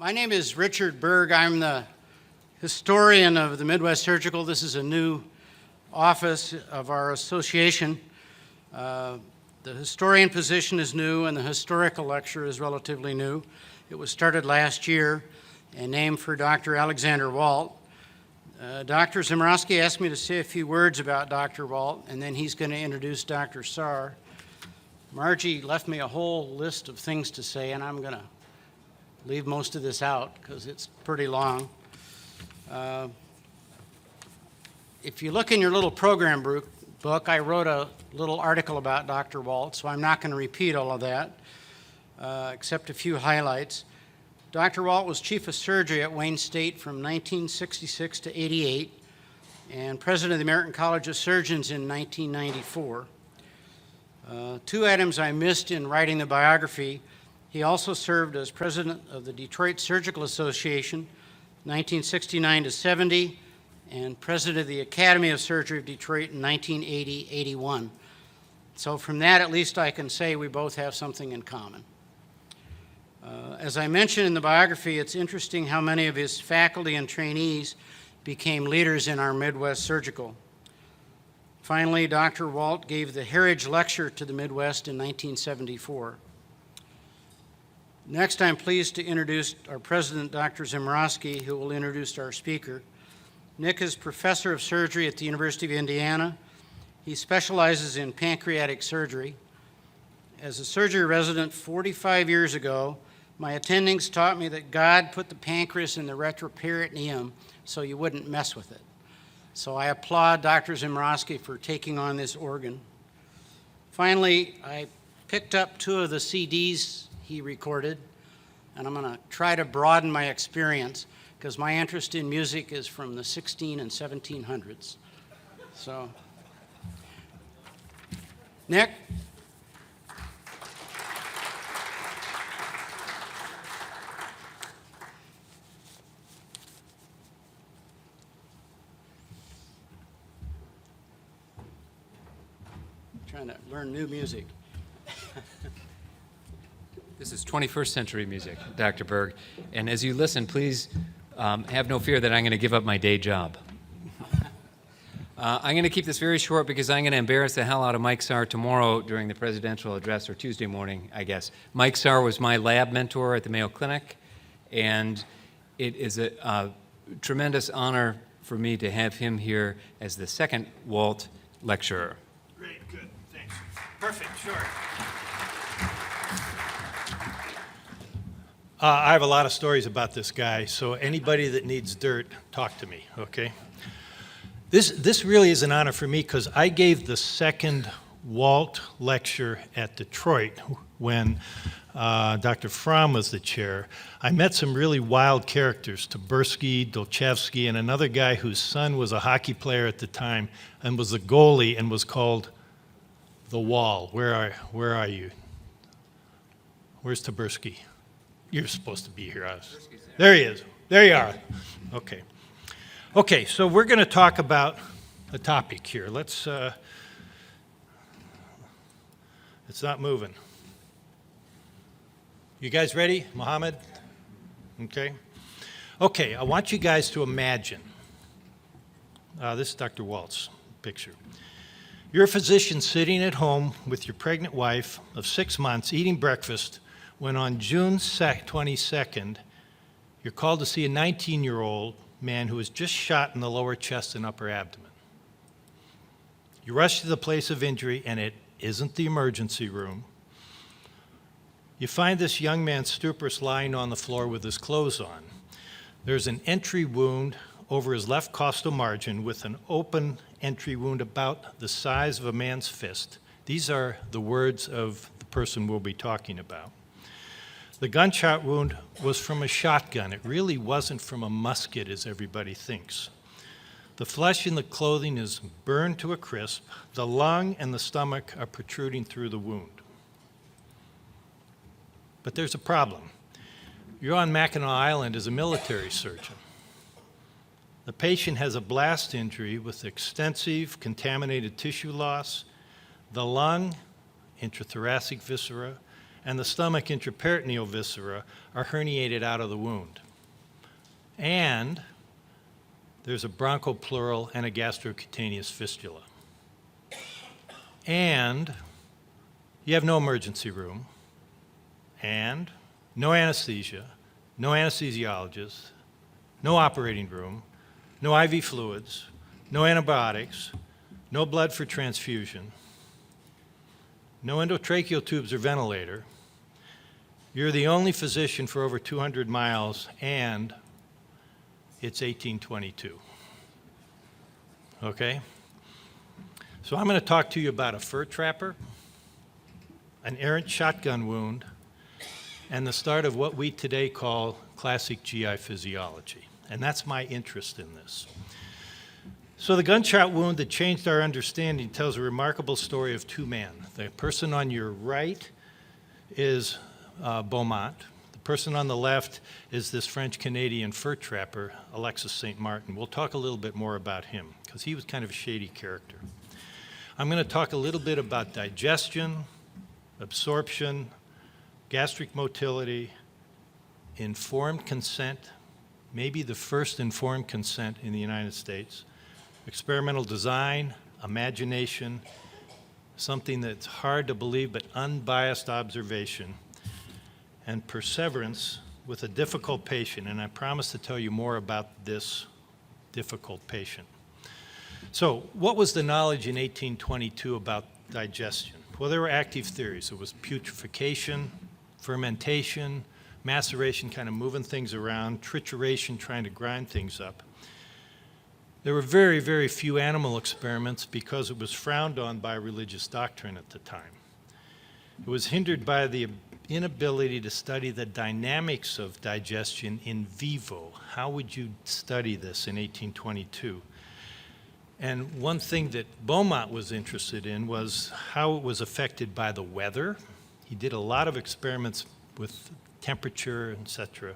My name is Richard Berg. I'm the historian of the Midwest Surgical. This is a new office of our association. The historian position is new and the historical lecture is relatively new. It was started last year and named for Dr. Alexander Walt. Dr. Zimrowski asked me to say a few words about Dr. Walt, and then he's going to introduce Dr. Saar. Margie left me a whole list of things to say, and I'm going to leave most of this out because it's pretty long. If you look in your little program book, I wrote a little article about Dr. Walt, so I'm not going to repeat all of that, except a few highlights. Dr. Walt was chief of surgery at Wayne State from 1966 to 88 and president of the American College of Surgeons in 1994. Two items I missed in writing the biography: he also served as president of the Detroit Surgical Association 1969 to 70 and president of the Academy of Surgery of Detroit in 1980-81. So from that, at least I can say we both have something in common. As I mentioned in the biography, it's interesting how many of his faculty and trainees became leaders in our Midwest Surgical. Finally, Dr. Walt gave the Heritage Lecture to the Midwest in 1974. Next, I'm pleased to introduce our president, Dr. Zimrowski, who will introduce our speaker. Nick is professor of surgery at the University of Indiana. He specializes in pancreatic surgery. As a surgery resident 45 years ago, my attendings taught me that God put the pancreas in the retroperitoneum so you wouldn't mess with it. So I applaud Dr. Zimrowski for taking on this organ. Finally, I picked up 2 of the CDs he recorded, and I'm going to try to broaden my experience because my interest in music is from the 16 and 1700s. So, Nick? Trying to learn new music. This is 21st century music, Dr. Berg. And as you listen, please have no fear that I'm going to give up my day job. I'm going to keep this very short because I'm going to embarrass the hell out of Mike Saar tomorrow during the presidential address, or Tuesday morning, I guess. Mike Saar was my lab mentor at the Mayo Clinic, and it is a tremendous honor for me to have him here as the second Walt lecturer. Great, good, thanks. Perfect, sure. I have a lot of stories about this guy, so anybody that needs dirt, talk to me, okay? This really is an honor for me because I gave the second Walt lecture at Detroit when Dr. Fromm was the chair. I met some really wild characters, Taberski, Dolchevsky, and another guy whose son was a hockey player at the time and was a goalie and was called the Wall. Where are you? Where's Taberski? You're supposed to be here. There he is. There you are. Okay. Okay, so we're going to talk about a topic here. It's not moving. You guys ready, Mohammed? Okay. Okay, I want you guys to imagine. This is Dr. Walt's picture. You're a physician sitting at home with your pregnant wife of 6 months eating breakfast when on June 22nd, you're called to see a 19-year-old man who was just shot in the lower chest and upper abdomen. You rush to the place of injury, and it isn't the emergency room. You find this young man stuporous lying on the floor with his clothes on. There's an entry wound over his left costal margin with an open entry wound about the size of a man's fist. These are the words of the person we'll be talking about. The gunshot wound was from a shotgun. It really wasn't from a musket, as everybody thinks. The flesh in the clothing is burned to a crisp. The lung and the stomach are protruding through the wound. But there's a problem. You're on Mackinac Island as a military surgeon. The patient has a blast injury with extensive contaminated tissue loss. The lung, intrathoracic viscera, and the stomach intraperitoneal viscera are herniated out of the wound. And there's a bronchopleural and a gastrocutaneous fistula. And you have no emergency room, and no anesthesia, no anesthesiologist, no operating room, no IV fluids, no antibiotics, no blood for transfusion, no endotracheal tubes or ventilator. You're the only physician for over 200 miles, and it's 1822. Okay? So I'm going to talk to you about a fur trapper, an errant shotgun wound, and the start of what we today call classic GI physiology. And that's my interest in this. So the gunshot wound that changed our understanding tells a remarkable story of two men. The person on your right is Beaumont. The person on the left is this French-Canadian fur trapper, Alexis St. Martin. We'll talk a little bit more about him, because he was kind of a shady character. I'm going to talk a little bit about digestion, absorption, gastric motility, informed consent, maybe the first informed consent in the United States, experimental design, imagination, something that's hard to believe but unbiased observation, and perseverance with a difficult patient. And I promise to tell you more about this difficult patient. So what was the knowledge in 1822 about digestion? Well, there were active theories. It was putrefaction, fermentation, maceration, kind of moving things around, trituration, trying to grind things up. There were very, very few animal experiments because it was frowned on by religious doctrine at the time. It was hindered by the inability to study the dynamics of digestion in vivo. How would you study this in 1822? And one thing that Beaumont was interested in was how it was affected by the weather. He did a lot of experiments with temperature, etc.,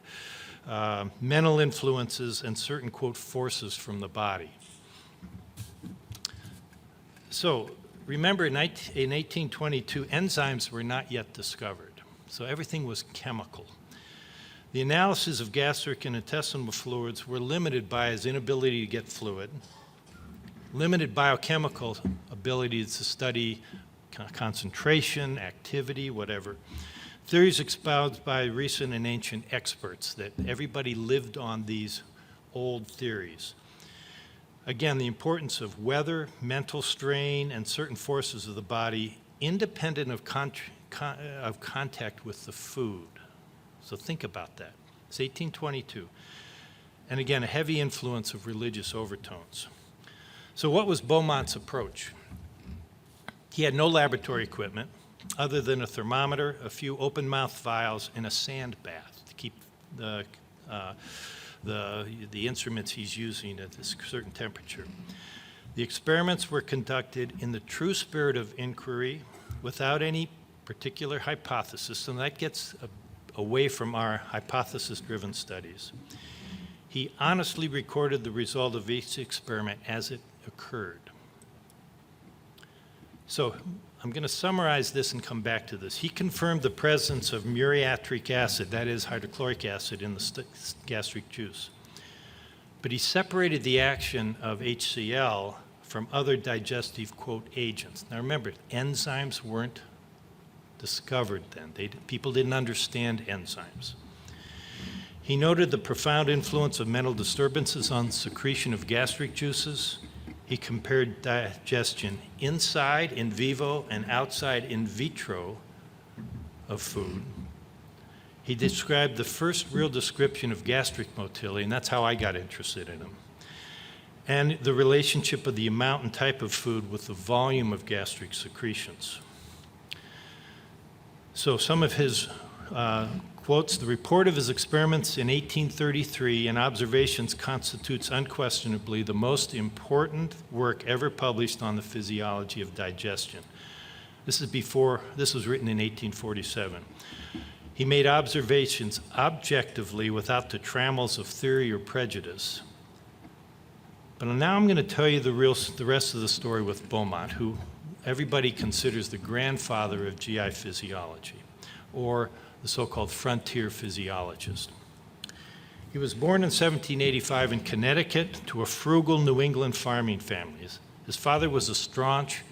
mental influences, and certain, quote, forces from the body. So remember, in 1822, enzymes were not yet discovered. So everything was chemical. The analysis of gastric and intestinal fluids were limited by his inability to get fluid, limited biochemical abilities to study concentration, activity, whatever. Theories espoused by recent and ancient experts that everybody lived on these old theories. Again, the importance of weather, mental strain, and certain forces of the body independent of contact with the food. So think about that. It's 1822. And again, a heavy influence of religious overtones. So what was Beaumont's approach? He had no laboratory equipment other than a thermometer, a few open-mouth vials, and a sand bath to keep the instruments he's using at this certain temperature. The experiments were conducted in the true spirit of inquiry without any particular hypothesis, and that gets away from our hypothesis-driven studies. He honestly recorded the result of each experiment as it occurred. So I'm going to summarize this and come back to this. He confirmed the presence of muriatic acid, that is hydrochloric acid, in the gastric juice. But he separated the action of HCl from other digestive, quote, agents. Now remember, enzymes weren't discovered then. People didn't understand enzymes. He noted the profound influence of mental disturbances on secretion of gastric juices. He compared digestion inside, in vivo, and outside, in vitro, of food. He described the first real description of gastric motility, and that's how I got interested in him, and the relationship of the amount and type of food with the volume of gastric secretions. So some of his quotes: the report of his experiments in 1833 and observations constitutes unquestionably the most important work ever published on the physiology of digestion. This was written in 1847. He made observations objectively without the trammels of theory or prejudice. But now I'm going to tell you the rest of the story with Beaumont, who everybody considers the grandfather of GI physiology, or the so-called frontier physiologist. He was born in 1785 in Connecticut to a frugal New England farming family. His father was a staunch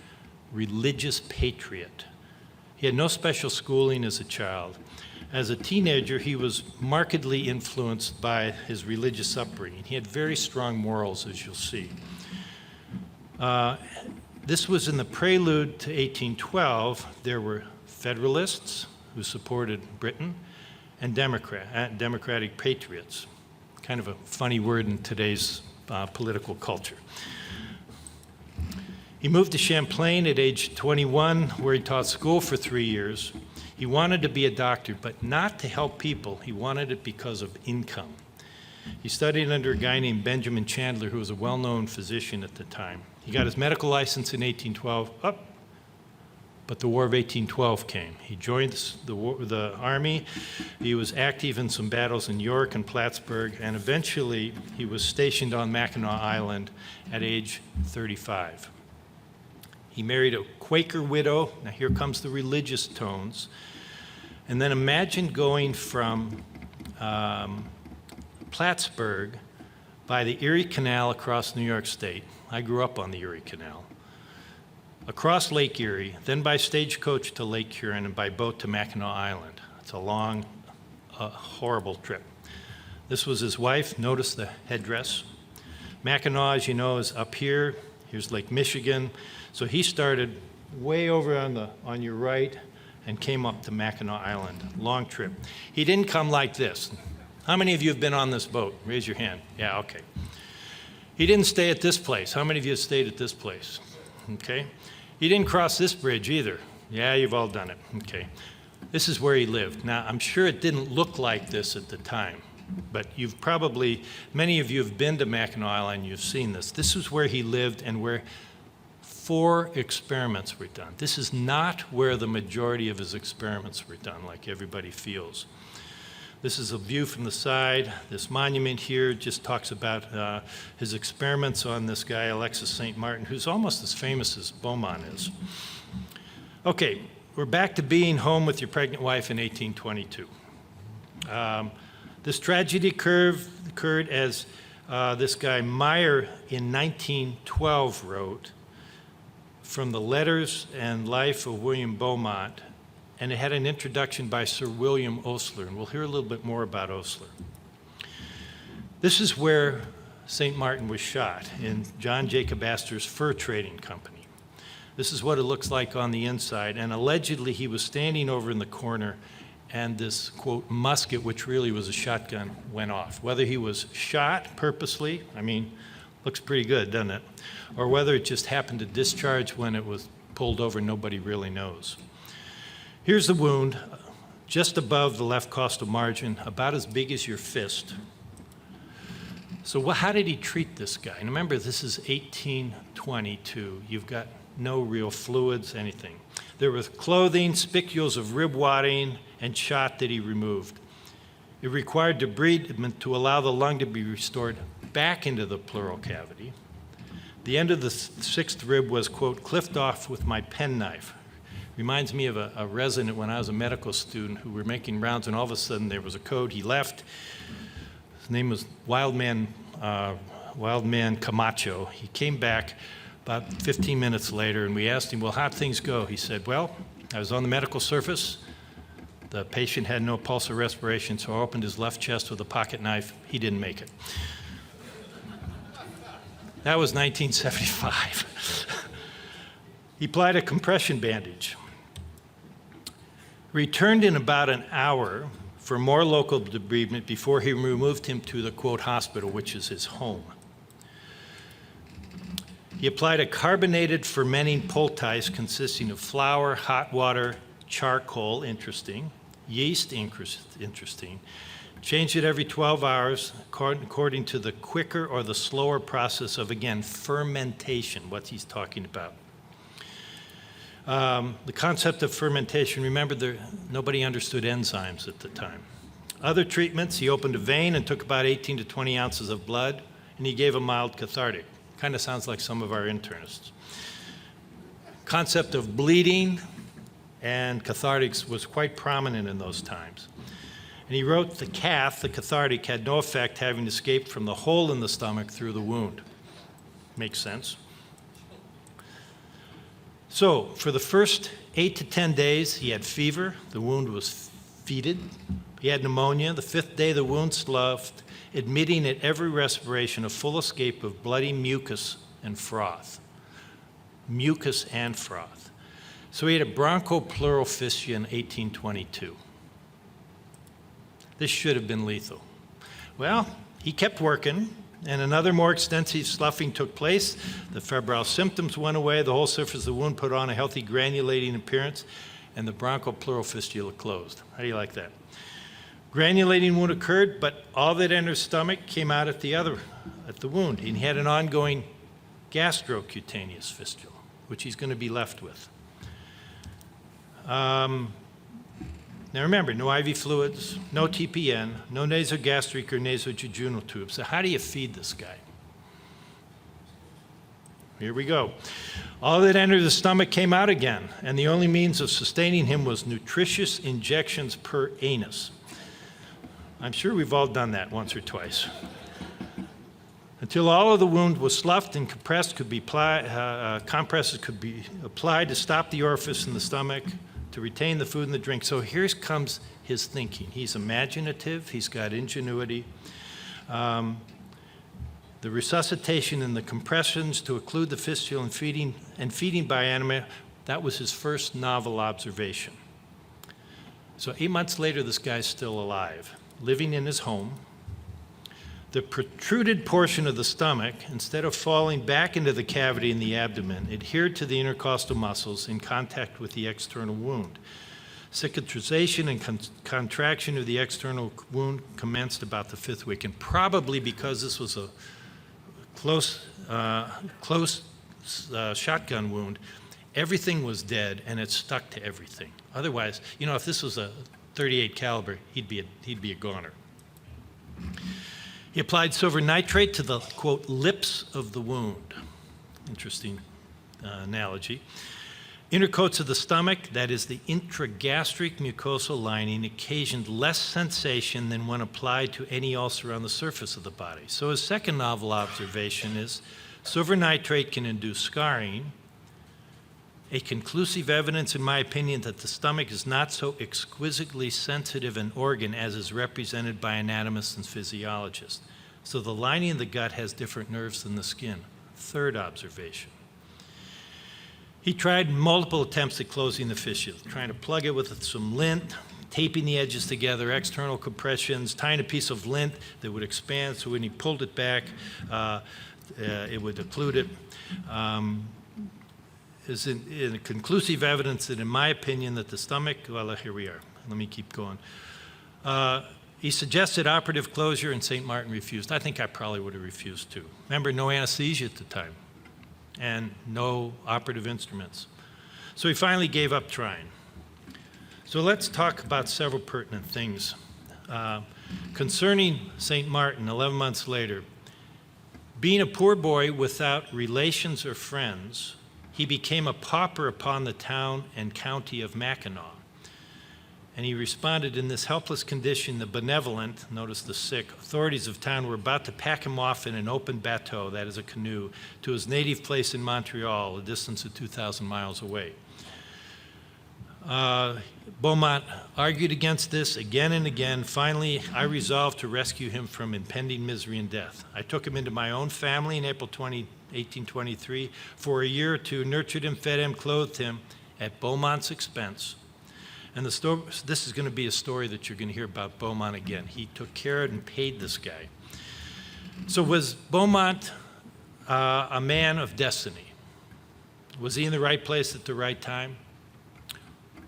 religious patriot. He had no special schooling as a child. As a teenager, he was markedly influenced by his religious upbringing. He had very strong morals, as you'll see. This was in the prelude to 1812. There were Federalists who supported Britain and Democratic patriots. Kind of a funny word in today's political culture. He moved to Champlain at age 21, where he taught school for 3 years. He wanted to be a doctor, but not to help people. He wanted it because of income. He studied under a guy named Benjamin Chandler, who was a well-known physician at the time. He got his medical license in 1812, but the War of 1812 came. He joined the Army. He was active in some battles in York and Plattsburgh, and eventually he was stationed on Mackinac Island at age 35. He married a Quaker widow. Now here comes the religious tones. And then imagine going from Plattsburgh by the Erie Canal across New York State. I grew up on the Erie Canal. Across Lake Erie, then by stagecoach to Lake Huron, and by boat to Mackinac Island. It's a long, horrible trip. This was his wife. Notice the headdress. Mackinac, as you know, is up here. Here's Lake Michigan. So he started way over on your right and came up to Mackinac Island. Long trip. He didn't come like this. How many of you have been on this boat? Raise your hand. Yeah, okay. He didn't stay at this place. How many of you have stayed at this place? Okay. He didn't cross this bridge either. Yeah, you've all done it. Okay. This is where he lived. Now, I'm sure it didn't look like this at the time, but many of you have been to Mackinac Island, you've seen this. This is where he lived and where 4 experiments were done. This is not where the majority of his experiments were done, like everybody feels. This is a view from the side. This monument here just talks about his experiments on this guy, Alexis St. Martin, who's almost as famous as Beaumont is. Okay, we're back to being home with your pregnant wife in 1822. This tragedy occurred as this guy Meyer in 1912 wrote from the Letters and Life of William Beaumont, and it had an introduction by Sir William Osler, and we'll hear a little bit more about Osler. This is where St. Martin was shot, in John Jacob Astor's fur trading company. This is what it looks like on the inside, and allegedly he was standing over in the corner, and this, quote, musket, which really was a shotgun, went off. Whether he was shot purposely, looks pretty good, doesn't it? Or whether it just happened to discharge when it was pulled over, nobody really knows. Here's the wound, just above the left costal margin, about as big as your fist. So how did he treat this guy? And remember, this is 1822. You've got no real fluids, anything. There was clothing, spicules of rib wadding, and shot that he removed. It required debridement to allow the lung to be restored back into the pleural cavity. The end of the 6th rib was, quote, clipped off with my penknife. Reminds me of a resident when I was a medical student who were making rounds, and all of a sudden there was a code. He left. His name was Wildman Camacho. He came back about 15 minutes later, and we asked him, well, how'd things go? He said, well, I was on the medical surface. The patient had no pulse or respiration, so I opened his left chest with a pocket knife. He didn't make it. That was 1975. He applied a compression bandage. Returned in about an hour for more local debridement before he removed him to the, quote, hospital, which is his home. He applied a carbonated fermenting poultice consisting of flour, hot water, charcoal, interesting, yeast, interesting. Changed it every 12 hours according to the quicker or the slower process of, again, fermentation, what he's talking about. The concept of fermentation, remember, nobody understood enzymes at the time. Other treatments, he opened a vein and took about 18 to 20 ounces of blood, and he gave a mild cathartic. Kind of sounds like some of our internists. Concept of bleeding and cathartics was quite prominent in those times. And he wrote the cathartic, had no effect, having escaped from the hole in the stomach through the wound. Makes sense. So, for the first 8 to 10 days, he had fever. The wound was fetid. He had pneumonia. The 5th day, the wound sloughed, admitting at every respiration a full escape of bloody mucus and froth. Mucus and froth. So he had a bronchopleural fistula in 1822. This should have been lethal. Well, he kept working, and another more extensive sloughing took place. The febrile symptoms went away, the whole surface of the wound put on a healthy granulating appearance, and the bronchopleural fistula closed. How do you like that? Granulating wound occurred, but all that entered his stomach came out at the wound. And he had an ongoing gastrocutaneous fistula, which he's going to be left with. Now remember, no IV fluids, no TPN, no nasogastric or nasojejunal tubes. So how do you feed this guy? Here we go. All that entered the stomach came out again, and the only means of sustaining him was nutritious injections per anus. I'm sure we've all done that once or twice. Until all of the wound was sloughed and compresses could be applied to stop the orifice in the stomach, to retain the food and the drink. So here comes his thinking. He's imaginative, he's got ingenuity. The resuscitation and the compressions to occlude the fistula and feeding by enema, that was his first novel observation. So 8 months later, this guy's still alive, living in his home. The protruded portion of the stomach, instead of falling back into the cavity in the abdomen, adhered to the intercostal muscles in contact with the external wound. Cicatrization and contraction of the external wound commenced about the 5th week, and probably because this was a close shotgun wound, everything was dead and it stuck to everything. Otherwise, if this was a .38 caliber, he'd be a goner. He applied silver nitrate to the, quote, lips of the wound. Interesting analogy. Intercoats of the stomach, that is the intragastric mucosal lining, occasioned less sensation than when applied to any ulcer on the surface of the body. So his second novel observation is silver nitrate can induce scarring, a conclusive evidence, in my opinion, that the stomach is not so exquisitely sensitive an organ as is represented by anatomists and physiologists. So the lining of the gut has different nerves than the skin. Third observation. He tried multiple attempts at closing the fistula, trying to plug it with some lint, taping the edges together, external compressions, tying a piece of lint that would expand so when he pulled it back, it would occlude it. Is in conclusive evidence that, in my opinion, that the stomach, well, here we are. Let me keep going. He suggested operative closure, and St. Martin refused. I think I probably would have refused too. Remember, no anesthesia at the time, and no operative instruments. So he finally gave up trying. So let's talk about several pertinent things. Concerning St. Martin, 11 months later, being a poor boy without relations or friends, he became a pauper upon the town and county of Mackinac. And he responded, in this helpless condition, the benevolent, notice the sick, authorities of town were about to pack him off in an open bateau, that is a canoe, to his native place in Montreal, a distance of 2,000 miles away. Beaumont argued against this again and again. Finally, I resolved to rescue him from impending misery and death. I took him into my own family in April 1823. For a year or two, nurtured him, fed him, clothed him at Beaumont's expense. And this is going to be a story that you're going to hear about Beaumont again. He took care of and paid this guy. So was Beaumont a man of destiny? Was he in the right place at the right time?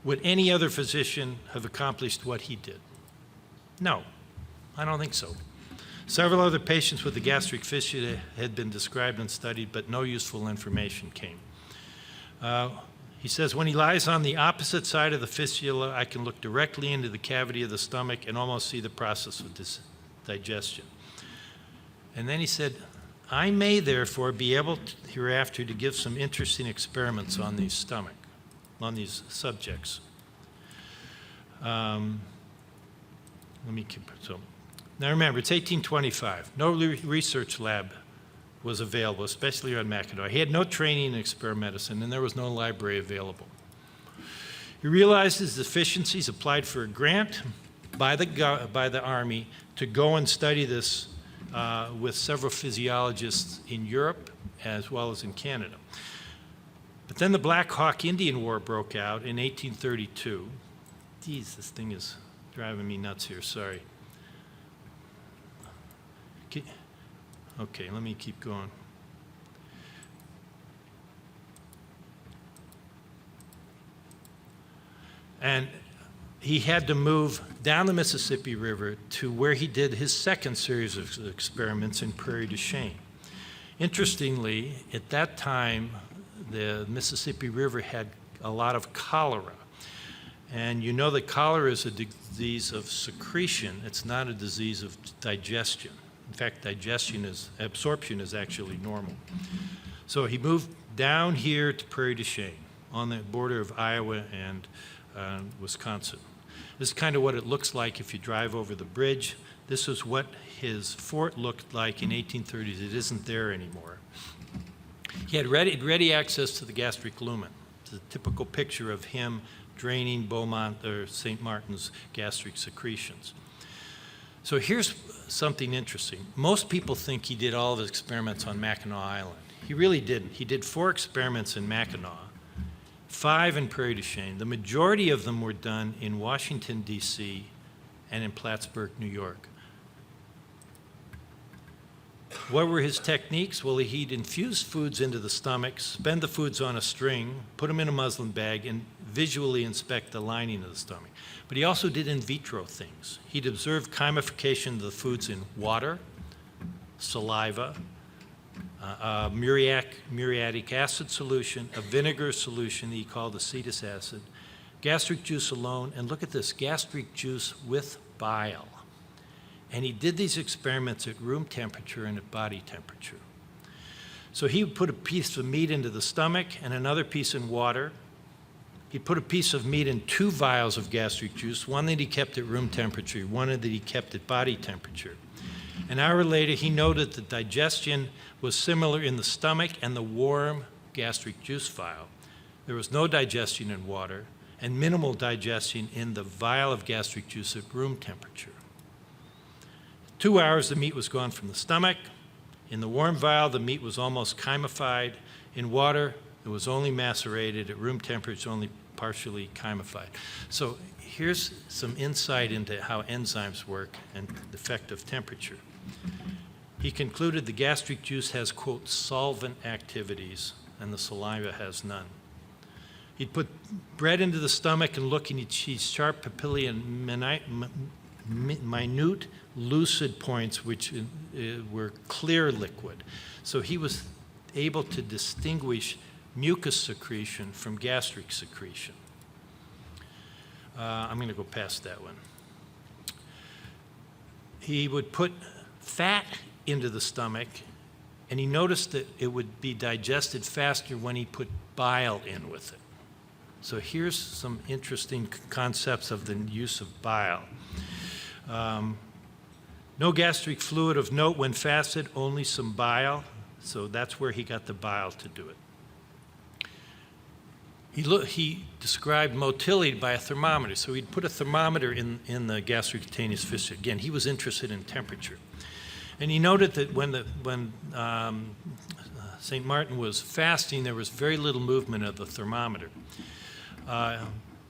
Would any other physician have accomplished what he did? No, I don't think so. Several other patients with the gastric fistula had been described and studied, but no useful information came. He says, when he lies on the opposite side of the fistula, I can look directly into the cavity of the stomach and almost see the process of digestion. And then he said, I may therefore be able hereafter to give some interesting experiments on these subjects. Let me keep it. So, now remember, it's 1825. No research lab was available, especially on Mackinac. He had no training in experimental medicine, and there was no library available. He realized his deficiencies, applied for a grant by the Army to go and study this with several physiologists in Europe as well as in Canada. But then the Black Hawk Indian War broke out in 1832. Geez, this thing is driving me nuts here, sorry. Okay, let me keep going. And he had to move down the Mississippi River to where he did his second series of experiments in Prairie du Chien. Interestingly, at that time, the Mississippi River had a lot of cholera. And you know that cholera is a disease of secretion. It's not a disease of digestion. In fact, absorption is actually normal. So he moved down here to Prairie du Chien on the border of Iowa and Wisconsin. This is kind of what it looks like if you drive over the bridge. This is what his fort looked like in 1830s. It isn't there anymore. He had ready access to the gastric lumen. It's a typical picture of him draining Beaumont or St. Martin's gastric secretions. So here's something interesting. Most people think he did all of his experiments on Mackinac Island. He really didn't. He did 4 experiments in Mackinac, 5 in Prairie du Chien. The majority of them were done in Washington, D.C. and in Plattsburgh, New York. What were his techniques? Well, he'd infuse foods into the stomach, spend the foods on a string, put them in a muslin bag, and visually inspect the lining of the stomach. But he also did in vitro things. He'd observe chymification of the foods in water, saliva, muriatic acid solution, a vinegar solution that he called acetic acid, gastric juice alone, and look at this, gastric juice with bile. And he did these experiments at room temperature and at body temperature. So he would put a piece of meat into the stomach and another piece in water. He'd put a piece of meat in 2 vials of gastric juice, one that he kept at room temperature, one that he kept at body temperature. An hour later, he noted that digestion was similar in the stomach and the warm gastric juice vial. There was no digestion in water and minimal digestion in the vial of gastric juice at room temperature. 2 hours, the meat was gone from the stomach. In the warm vial, the meat was almost chymified. In water, it was only macerated. At room temperature, only partially chymified. So here's some insight into how enzymes work and the effect of temperature. He concluded the gastric juice has, quote, solvent activities, and the saliva has none. He'd put bread into the stomach and look, and he'd see sharp papillae and minute lucid points which were clear liquid. So he was able to distinguish mucus secretion from gastric secretion. I'm going to go past that one. He would put fat into the stomach, and he noticed that it would be digested faster when he put bile in with it. So here's some interesting concepts of the use of bile. No gastric fluid of note when fasted, only some bile. So that's where he got the bile to do it. He described motility by a thermometer. So he'd put a thermometer in the gastrocutaneous fissure. Again, he was interested in temperature. And he noted that when St. Martin was fasting, there was very little movement of the thermometer.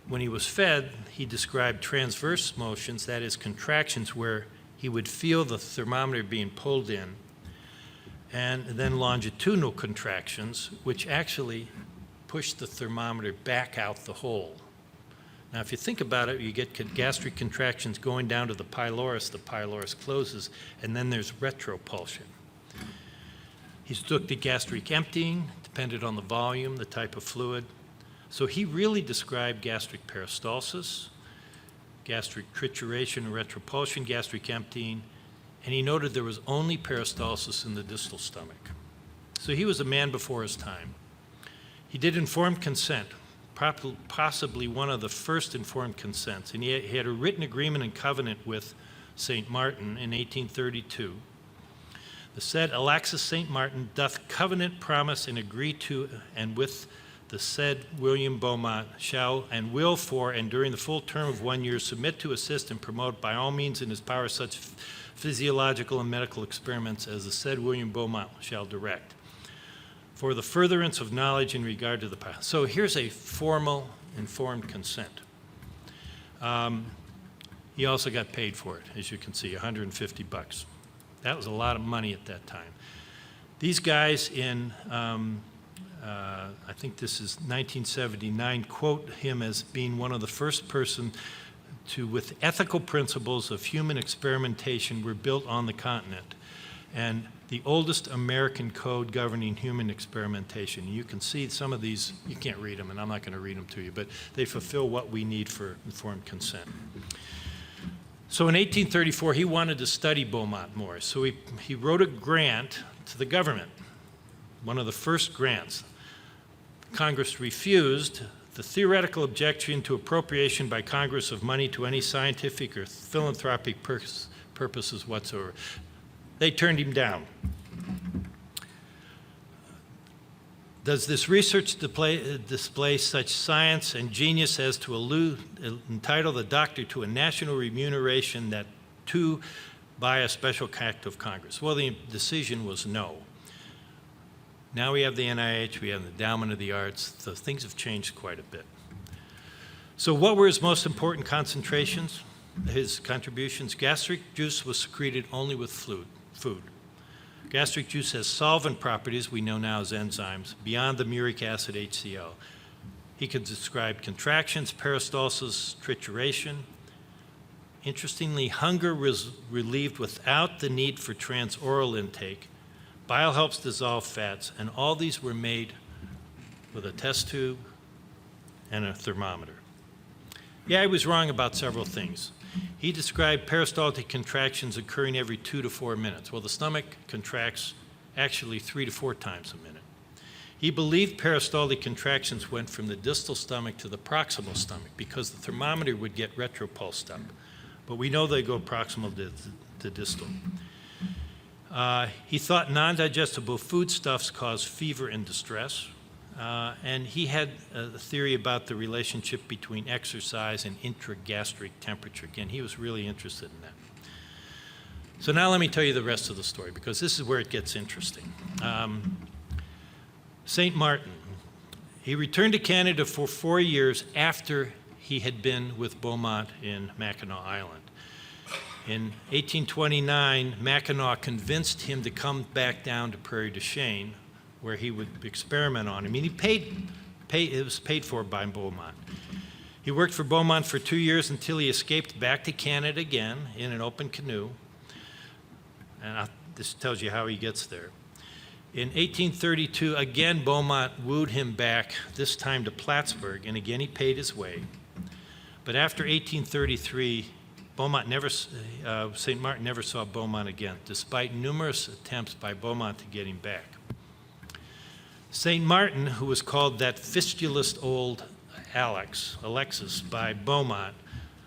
When he was fed, he described transverse motions, that is contractions where he would feel the thermometer being pulled in, and then longitudinal contractions, which actually push the thermometer back out the hole. Now, if you think about it, you get gastric contractions going down to the pylorus closes, and then there's retropulsion. He took the gastric emptying, depended on the volume, the type of fluid. So he really described gastric peristalsis, gastric trituration and retropulsion, gastric emptying, and he noted there was only peristalsis in the distal stomach. So he was a man before his time. He did informed consent. possibly one of the first informed consents. And he had a written agreement and covenant with St. Martin in 1832. The said Alexis St. Martin doth covenant, promise, and agree to, and with the said William Beaumont shall and will for and during the full term of 1 year submit to, assist, and promote by all means in his power such physiological and medical experiments as the said William Beaumont shall direct, for the furtherance of knowledge in regard to the power. So here's a formal, informed consent. He also got paid for it, as you can see, $150. That was a lot of money at that time. These guys in, I think this is 1979, quote him as being one of the first person to, with ethical principles of human experimentation, were built on the continent, and the oldest American code governing human experimentation. You can see some of these, you can't read them, and I'm not going to read them to you, but they fulfill what we need for informed consent. So in 1834, he wanted to study Beaumont more, so he wrote a grant to the government, one of the first grants. Congress refused the theoretical objection to appropriation by Congress of money to any scientific or philanthropic purposes whatsoever. They turned him down. Does this research display such science and genius as to entitle the doctor to a national remuneration that too by a special act of Congress? Well, the decision was no. Now we have the NIH, we have the Endowment of the Arts, so things have changed quite a bit. So what were his most important concentrations, his contributions? Gastric juice was secreted only with food. Gastric juice has solvent properties we know now as enzymes beyond the muric acid HCl. He could describe contractions, peristalsis, trituration. Interestingly, hunger was relieved without the need for transoral intake. Bile helps dissolve fats, and all these were made with a test tube and a thermometer. Yeah, I was wrong about several things. He described peristaltic contractions occurring every 2 to 4 minutes. Well, the stomach contracts actually 3 to 4 times a minute. He believed peristaltic contractions went from the distal stomach to the proximal stomach because the thermometer would get retropulsed up. But we know they go proximal to distal. He thought non-digestible foodstuffs cause fever and distress. And he had a theory about the relationship between exercise and intragastric temperature. Again, he was really interested in that. So now let me tell you the rest of the story, because this is where it gets interesting. St. Martin, he returned to Canada for 4 years after he had been with Beaumont in Mackinac Island. In 1829, Mackinac convinced him to come back down to Prairie du Chien, where he would experiment on him. I mean, it was paid for by Beaumont. He worked for Beaumont for 2 years until he escaped back to Canada again in an open canoe. And this tells you how he gets there. In 1832, again, Beaumont wooed him back, this time to Plattsburgh, and again he paid his way. But after 1833, St. Martin never saw Beaumont again, despite numerous attempts by Beaumont to get him back. St. Martin, who was called that fistulous old Alexis by Beaumont,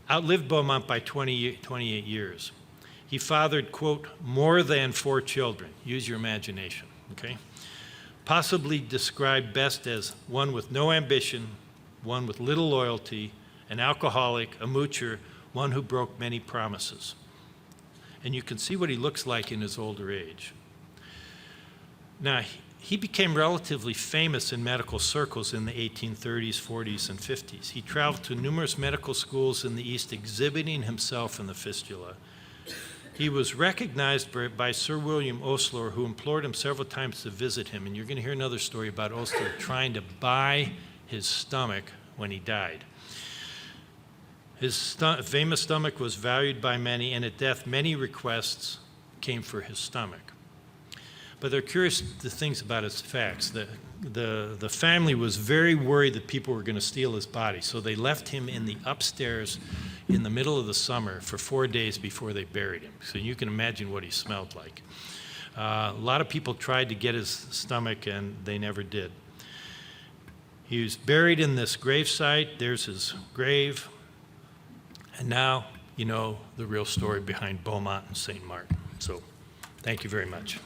outlived Beaumont by 28 years. He fathered, quote, more than 4 children. Use your imagination, okay? Possibly described best as one with no ambition, one with little loyalty, an alcoholic, a moocher, one who broke many promises. And you can see what he looks like in his older age. Now, he became relatively famous in medical circles in the 1830s, 40s, and 50s. He traveled to numerous medical schools in the East, exhibiting himself in the fistula. He was recognized by Sir William Osler, who implored him several times to visit him. And you're going to hear another story about Osler trying to buy his stomach when he died. His famous stomach was valued by many, and at death, many requests came for his stomach. But there are curious things about his facts. The family was very worried that people were going to steal his body, so they left him in the upstairs in the middle of the summer for 4 days before they buried him. So you can imagine what he smelled like. A lot of people tried to get his stomach, and they never did. He was buried in this gravesite. There's his grave. And now you know the real story behind Beaumont and St. Martin. So thank you very much.